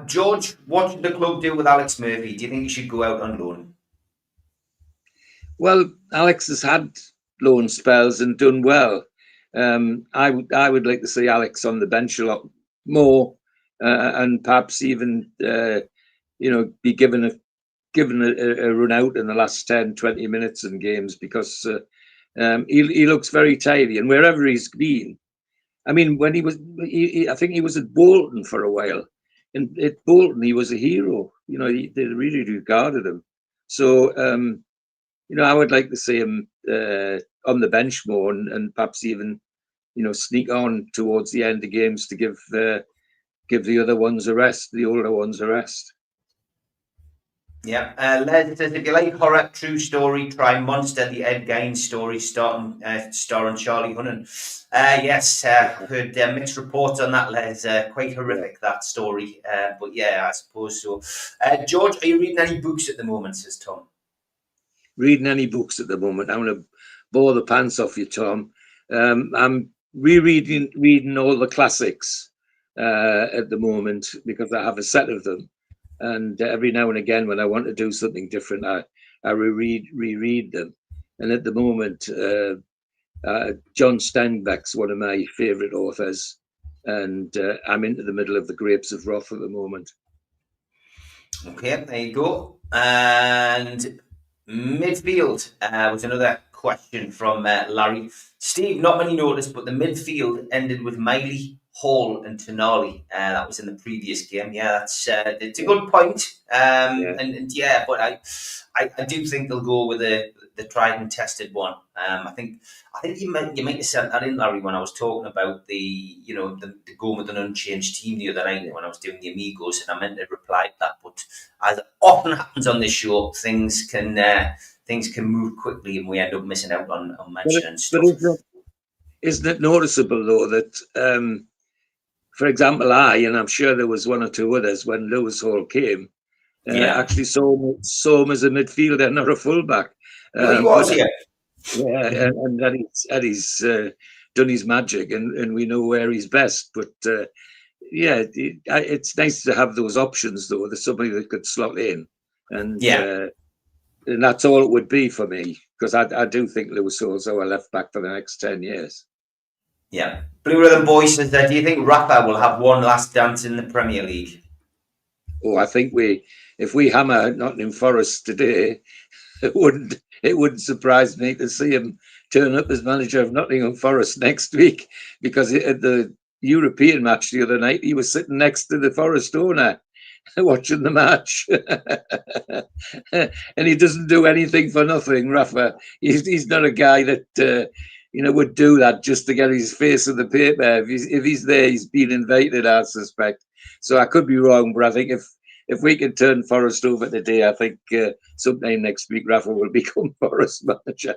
Speaker 3: George, what should the club do with Alex Murphy? Do you think he should go out on loan?
Speaker 4: Well, Alex has had loan spells and done well. I would like to see Alex on the bench a lot more, and perhaps even be given a run out in the last 10-20 minutes in games, because he looks very tidy, and wherever he's been, I mean, when I think he was at Bolton for a while, and at Bolton he was a hero. You know, they really regarded him. So, you know, I would like to see him on the bench more, and perhaps even, you know, sneak on towards the end of games to give the other ones a rest, the older ones a rest.
Speaker 3: Yeah, Les says, if you like horror, true story, try Monster, the Ed Gaines story, starring Charlie Hunnam. Yes, heard mixed reports on that, Les. Quite horrific, that story. But yeah, I suppose so. George, are you reading any books at the moment, says Tom?
Speaker 4: Reading any books at the moment? I'm going to bore the pants off you, Tom. I'm reading all the classics at the moment because I have a set of them. And every now and again, when I want to do something different, I reread them. And at the moment, John Steinbeck's one of my favourite authors, and I'm into the middle of The Grapes of Wrath at the moment.
Speaker 3: Okay, there you go. And midfield was another question from Larry. Steve, not many noticed, but the midfield ended with Miley, Hall and Tonali. That was in the previous game. Yeah, it's a good point. And yeah, but I do think they'll go with the tried and tested one. I think you might have sent that in, Larry, when I was talking about the going with an unchanged team the other night when I was doing the Amigos, and I meant to reply to that. But as often happens on this show, things can move quickly, and we end up missing out on mentioning stuff.
Speaker 4: But isn't it noticeable though that, for example, and I'm sure there was one or two others when Lewis Hall came, actually saw him as a midfielder, not a fullback.
Speaker 3: He was, yeah.
Speaker 4: Yeah, and that he's done his magic, and we know where he's best. But yeah, it's nice to have those options though. There's somebody that could slot in, and that's all it would be for me, because I do think Lewis Hall's our left back for the next 10 years.
Speaker 3: Yeah. Blue Rhythm Boy says, do you think Rafa will have one last dance in the Premier League?
Speaker 4: Oh, I think if we hammer Nottingham Forest today, it wouldn't surprise me to see him turn up as manager of Nottingham Forest next week, because at the European match the other night, he was sitting next to the Forest owner watching the match. And he doesn't do anything for nothing, Rafa. He's not a guy that would do that just to get his face in the paper. If he's there, he's been invited, I suspect. So I could be wrong, but I think if we can turn Forest over today, I think sometime next week Rafa will become Forest manager.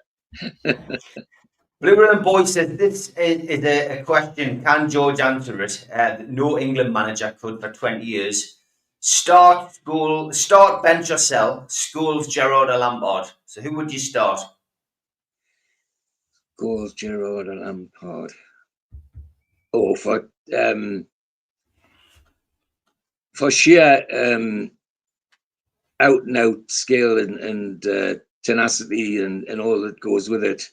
Speaker 3: Blue Rhythm Boy says, this is a question. Can George answer it? No England manager could for 20 years. Start, bench or sell, Scholes, Gerrard or Lampard. So who would you start?
Speaker 4: Scholes, Gerrard or Lampard. Oh, for sheer out and out skill and tenacity and all that goes with it,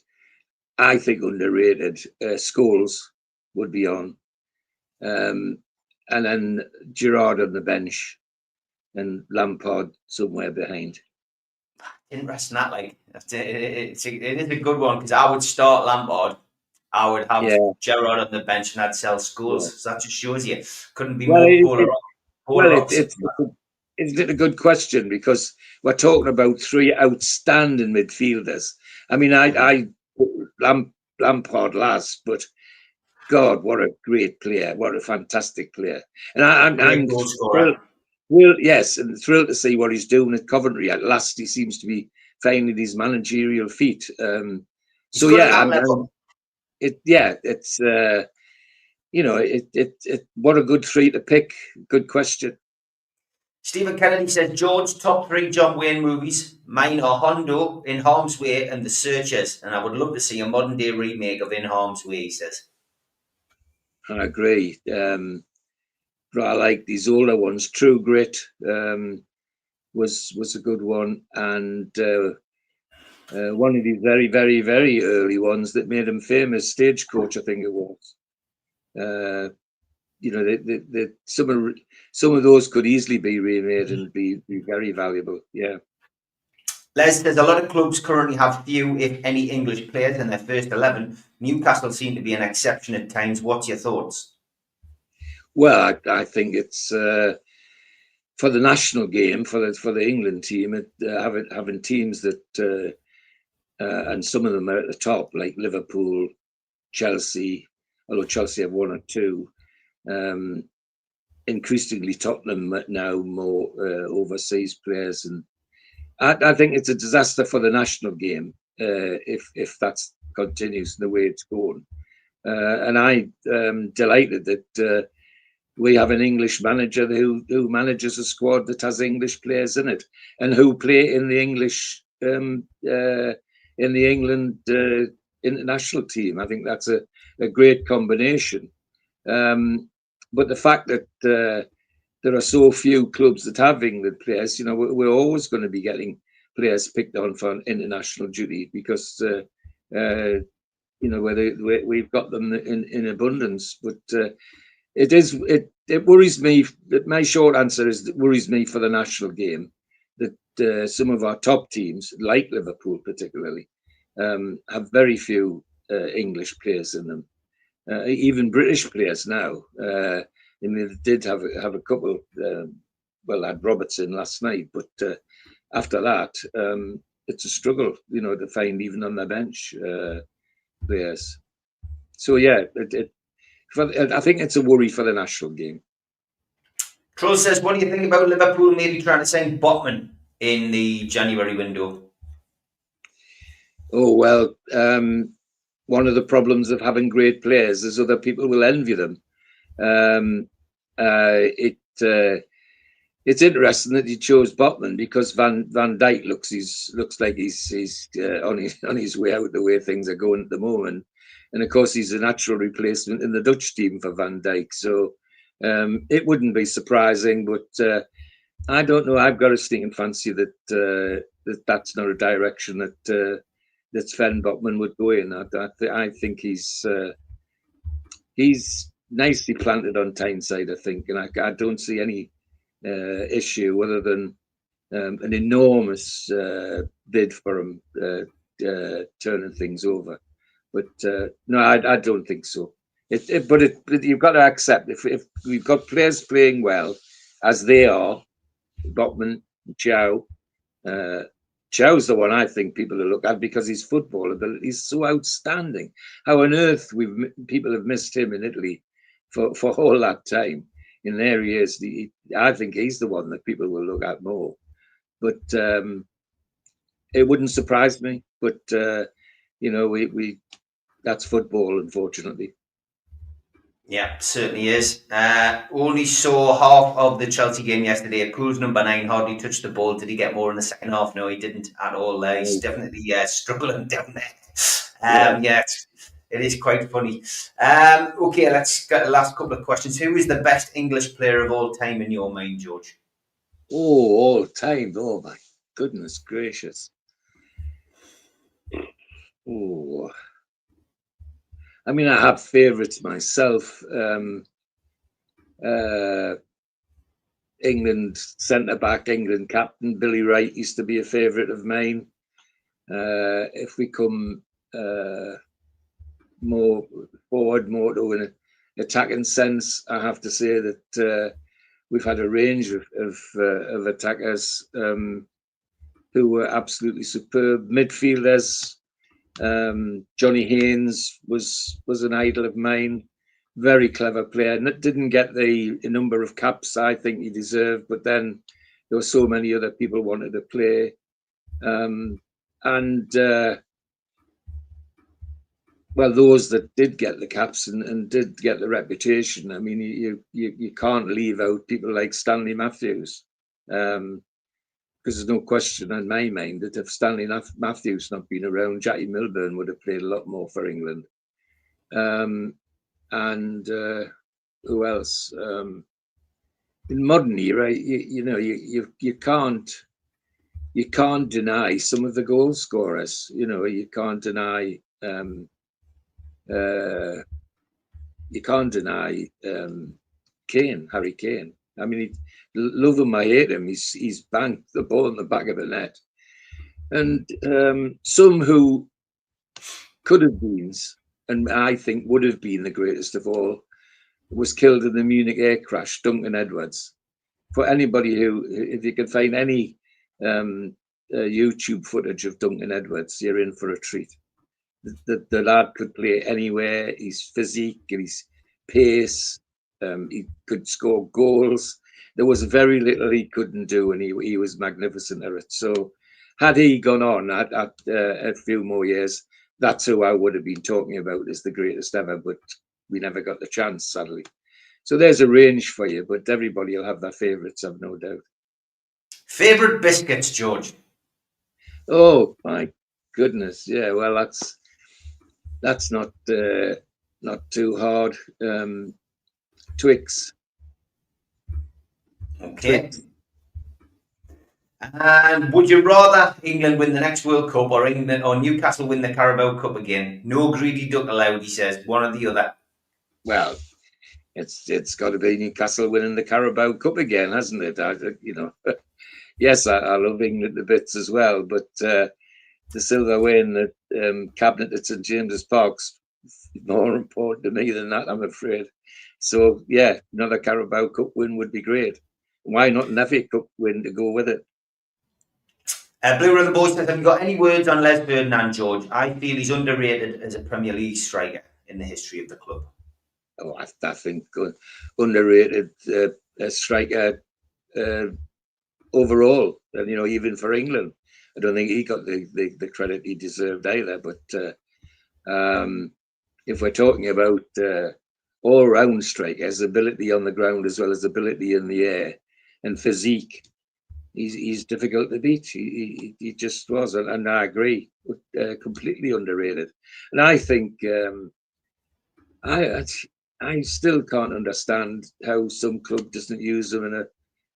Speaker 4: I think underrated. Scholes would be on, and then Gerrard on the bench, and Lampard somewhere behind.
Speaker 3: Interesting that, like it is a good one, because I would start Lampard. I would have Gerrard on the bench, and I'd sell Scholes. Yeah. So that just shows you couldn't be more polar opposite.
Speaker 4: Isn't it a good question, because we're talking about three outstanding midfielders. I mean, I Lampard last, but God, what a great player! What a fantastic player! And I'm thrilled to see what he's doing at Coventry. At last, he seems to be finding his managerial feet. It's what a good three to pick. Good question.
Speaker 3: Stephen Kennedy says, George, top 3 John Wayne movies. Mine are Hondo, In Harm's Way, and The Searchers. And I would love to see a modern day remake of In Harm's Way, he says.
Speaker 4: I agree. But I like these older ones. True Grit was a good one. And one of these very, very, very early ones that made him famous, Stagecoach, I think it was. Some of those could easily be remade and be very valuable. Yeah.
Speaker 3: Les, there's a lot of clubs currently have few, if any, English players in their first 11. Newcastle seem to be an exception at times. What's your thoughts?
Speaker 4: Well, I think it's for the national game, for the England team, having teams that and some of them are at the top, like Liverpool, Chelsea, although Chelsea have one or two. Increasingly Tottenham now more overseas players, and I think it's a disaster for the national game if that continues the way it's going. And I'm delighted that we have an English manager who manages a squad that has English players in it and who play in the English in the England international team. I think that's a great combination. But the fact that there are so few clubs that have England players, we're always going to be getting players picked on for international duty because we've got them in abundance. But it worries me. My short answer is it worries me for the national game that some of our top teams, like Liverpool particularly, have very few English players in them. Even British players now. I mean, they did have a couple. Well, I had Robertson last night, but after that, it's a struggle, to find even on the bench players. So yeah, I think it's a worry for the national game.
Speaker 3: Troll says, what do you think about Liverpool maybe trying to sign Botman in the January window?
Speaker 4: Oh well. One of the problems of having great players is other people will envy them. It's interesting that he chose Botman because Van Dijk looks like he's on his way out the way things are going at the moment, and of course he's a natural replacement in the Dutch team for Van Dijk. So it wouldn't be surprising, but I don't know. I've got a sneaking fancy that that's not a direction that Sven Botman would go in. I think he's nicely planted on Tyneside, I think, and I don't see any issue other than an enormous bid for him turning things over. But no, I don't think so. But you've got to accept if we've got players playing well as they are, Botman, Chow. Chow's the one I think people will look at because his football ability is so outstanding. How on earth people have missed him in Italy for all that time. In their years, I think he's the one that people will look at more. But it wouldn't surprise me. But we that's football, unfortunately.
Speaker 3: Yeah, certainly is. Only saw half of the Chelsea game yesterday. Pool's number 9 hardly touched the ball. Did he get more in the second half? No, he didn't at all. He's definitely struggling down there. Yeah, it is quite funny. Okay, let's get the last couple of questions. Who is the best English player of all time in your mind, George?
Speaker 4: Oh, all time. Oh, my goodness gracious. Oh, I mean, I have favourites myself. England centre-back, England captain, Billy Wright used to be a favourite of mine. If we come more forward, more to an attacking sense, I have to say that we've had a range of attackers who were absolutely superb. Midfielders, Johnny Haynes was an idol of mine. Very clever player. Didn't get the number of caps I think he deserved, but then there were so many other people wanted to play. Well, those that did get the caps and did get the reputation, I mean, you can't leave out people like Stanley Matthews, because there's no question in my mind that if Stanley Matthews not been around, Jackie Milburn would have played a lot more for England. And who else? In modern era, you can't deny some of the goal scorers. You can't deny Harry Kane. I mean, love him, I hate him. He's banked the ball in the back of the net, and some who could have been and I think would have been the greatest of all, was killed in the Munich air crash, Duncan Edwards. For anybody if you can find any YouTube footage of Duncan Edwards, you're in for a treat. The lad could play anywhere. His physique, his pace, he could score goals. There was very little he couldn't do, and he was magnificent at it. So had he gone on a few more years, that's who I would have been talking about as the greatest ever, but we never got the chance, sadly. So there's a range for you, but everybody will have their favourites, I've no doubt.
Speaker 3: Favourite biscuits, George?
Speaker 4: Oh my goodness, yeah. Well, that's not too hard. Twix.
Speaker 3: Okay.
Speaker 4: Twix.
Speaker 3: And would you rather England win the next World Cup or England or Newcastle win the Carabao Cup again? No greedy duck allowed, he says. One or the other.
Speaker 4: Well, it's got to be Newcastle winning the Carabao Cup again, hasn't it? Yes, I love England a bits as well, but the silverware in the cabinet at St James's Park's more important to me than that, I'm afraid. So yeah, another Carabao Cup win would be great. Why not an FA Cup win to go with it?
Speaker 3: Blue Ribbon Boy says, have you got any words on Les Ferdinand, George? I feel he's underrated as a Premier League striker in the history of the club.
Speaker 4: Oh, I think underrated striker overall, and even for England, I don't think he got the credit he deserved either. But if we're talking about all-round strikers, ability on the ground as well as ability in the air and physique, he's difficult to beat. He just was, and I agree, completely underrated. And I think I still can't understand how some club doesn't use them in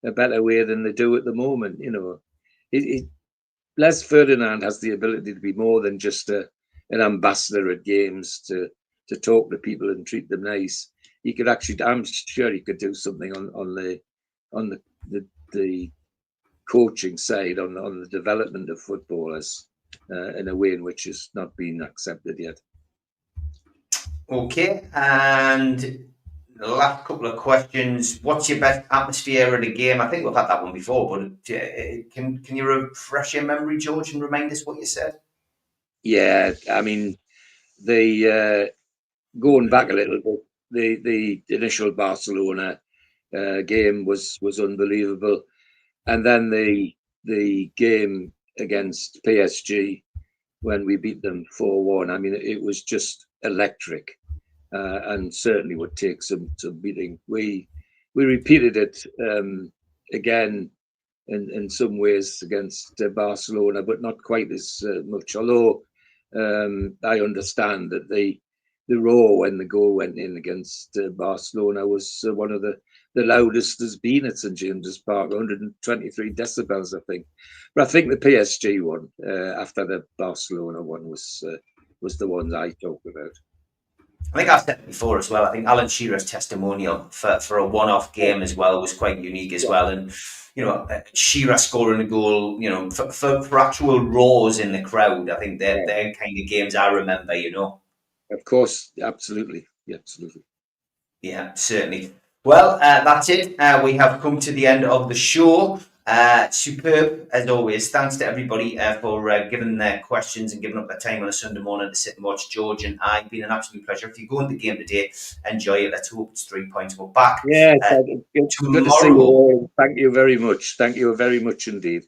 Speaker 4: a better way than they do at the moment. Les Ferdinand has the ability to be more than just an ambassador at games, to talk to people and treat them nice. He could actually, I'm sure he could do something on the coaching side, on the development of footballers in a way in which has not been accepted yet.
Speaker 3: Okay, and the last couple of questions. What's your best atmosphere at a game? I think we've had that one before, but can you refresh your memory, George, and remind us what you said?
Speaker 4: Yeah, I mean, going back a little bit, the initial Barcelona game was unbelievable, and then the game against PSG when we beat them 4-1. I mean, it was just electric, and certainly would take some beating. We repeated it again in some ways against Barcelona, but not quite as much. Although I understand that the roar when the goal went in against Barcelona was one of the loudest there's been at St James's Park, 123 decibels, I think. But I think the PSG one after the Barcelona one was the ones I talked about.
Speaker 3: I think I've said it before as well. I think Alan Shearer's testimonial for a one-off game as well was quite unique as well. And, Shearer scoring a goal, for actual roars in the crowd, I think they're kind of games I remember,
Speaker 4: Of course, absolutely. Yeah, absolutely.
Speaker 3: Yeah, certainly. Well, that's it. We have come to the end of the show. Superb, as always. Thanks to everybody for giving their questions and giving up their time on a Sunday morning to sit and watch George and I. It's been an absolute pleasure. If you go into the game today, enjoy it. Let's hope it's 3 points. We're back
Speaker 4: it's good to see you all. Thank you very much. Thank you very much indeed.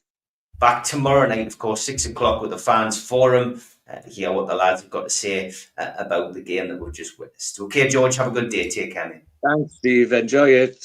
Speaker 3: Back tomorrow night, of course, 6 o'clock with the fans forum to hear what the lads have got to say about the game that we've just witnessed. Okay, George, have a good day. Take care, mate.
Speaker 4: Thanks, Steve. Enjoy it.